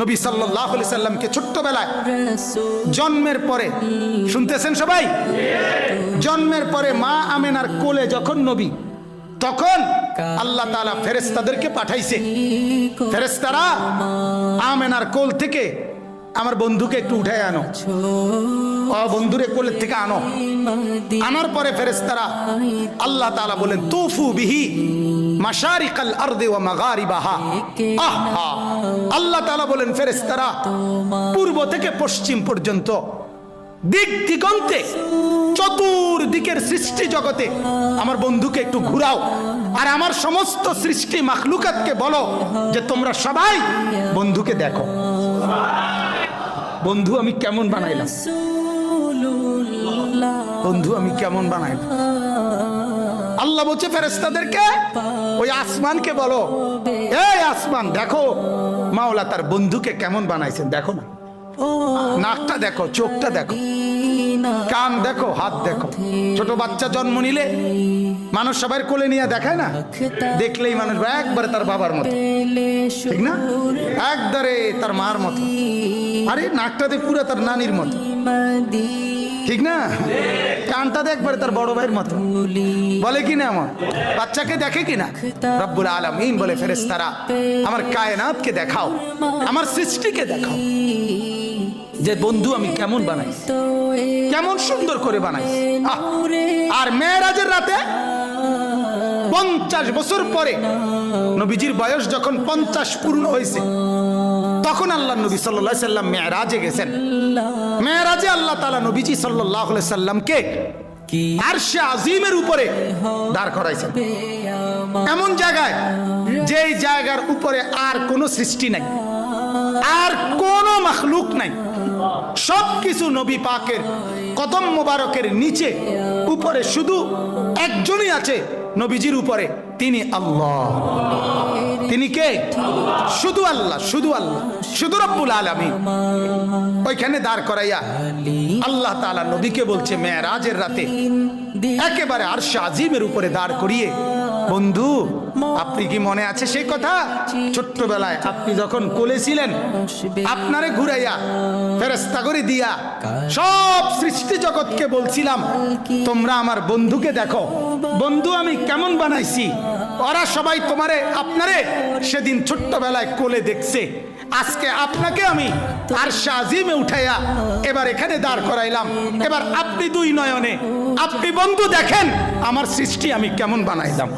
নবী সাল্লাল্লাহু আলাইহি সাল্লামকে ছোট্টবেলায় জন্মের পরে, শুনতেছেন সবাই, জন্মের পরে মা আমেনার কোলে যখন নবী, তখন আল্লাহ তাআলা ফেরেশতাদেরকে পাঠাইছে, ফেরেশতারা আমেনার কোল থেকে আমার বন্ধুকে একটু উঠায় আনো, বন্ধুরে কোলের থেকে আনো। আনার পরে ফেরেশতারা আল্লাহ তাআলা বলেন তুফু বিহি মাশারিকাল আরদি ওয়া মাগারিবাহা। আহা, আল্লাহ তাআলা বলেন ফেরেশতারা পূর্ব থেকে পশ্চিম পর্যন্ত দিক দিগন্তে চতুর্দিকের সৃষ্টি জগতে আমার বন্ধুকে একটু ঘুরাও, আর আমার সমস্ত সৃষ্টি মাখলুকাতকে বলো যে তোমরা সবাই বন্ধুকে দেখো। বন্ধু আমি কেমন বানাইলাম, বন্ধু আমি কেমন বানাইলাম। আল্লাহ বলছে ফেরেশতাদেরকে ওই আসমানকে বলো, এই আসমান দেখো মাওলা তার বন্ধুকে কেমন বানাইছেন, দেখো না, নাকটা দেখো, চোখটা দেখো, কান দেখো, হাত দেখো। ছোট বাচ্চা জন্ম নিলে মানুষ সবাই কোলে নিয়ে দেখায় না, দেখলেই মানুষ একবারে তার বাবার মতো, ঠিক না, একবারে তার মার মতো, আরে নাকটাতে পুরো তার নানির মতো, ঠিক না, কানটাতে একবারে তার বড় ভাইয়ের মতো, বলে কি না, আমার বাচ্চাকে দেখে কিনা। রব্বুল আলামিন বলে ফেরেশতারা আমার কায়নাতকে দেখাও, আমার সৃষ্টিকে দেখাও যে বন্ধু আমি কেমন বানাই, কেমন সুন্দর করে বানাই। আর মেরাজের রাতে 50 বছর পরে নবীজির বয়স যখন 50 পূর্ণ হয়েছে, তখন আল্লাহ নবী সাল্লাল্লাহু আলাইহি সাল্লাম মেরাজে গেছেন। মেরাজে আল্লাহ তাআলা নবীজি সাল্লাল্লাহু আলাইহি সাল্লামকে আরশে আজিমের উপরে দাঁড় করাইছেন, এমন জায়গায় যেই জায়গার উপরে আর কোনো সৃষ্টি নাই, আর কোনো মাখলুক নাই, সবকিছু নবী পাকের কদম মোবারকের নিচে, উপরে শুধু একজনই আছে নবীজির উপরে, তিনি আল্লাহ। তিনি কে? শুধু আল্লাহ, শুধু আল্লাহ, শুধু রব্বুল আলামিন। ওইখানে দাঁড় করাইয়া আল্লাহ তাআলা নবীকে বলছে মেরাজের রাতে একেবারে আরশে আজিমের উপরে দাঁড় করিয়ে, বন্ধু আপনি কি মনে আছে সেই কথা, ছোট্টবেলায় আপনি যখন কোলে ছিলেন, আপনারে ঘুরাইয়া ফেরেশতা করে দিয়া সব সৃষ্টি জগৎকে বলছিলাম তোমরা আমার বন্ধুকে দেখো, বন্ধু আমি কেমন বানাইছি। ওরা সবাই তোমারে আপনারে সেদিন ছোট্টবেলায় কোলে দেখছে, আজকে আপনাকে আমি আরশে আজিমে উঠাইয়া এবার এখানে দাঁড় করাইলাম, এবার আপনি দুই নয়নে আপনি বন্ধু দেখেন আমার সৃষ্টি আমি কেমন বানাইলাম।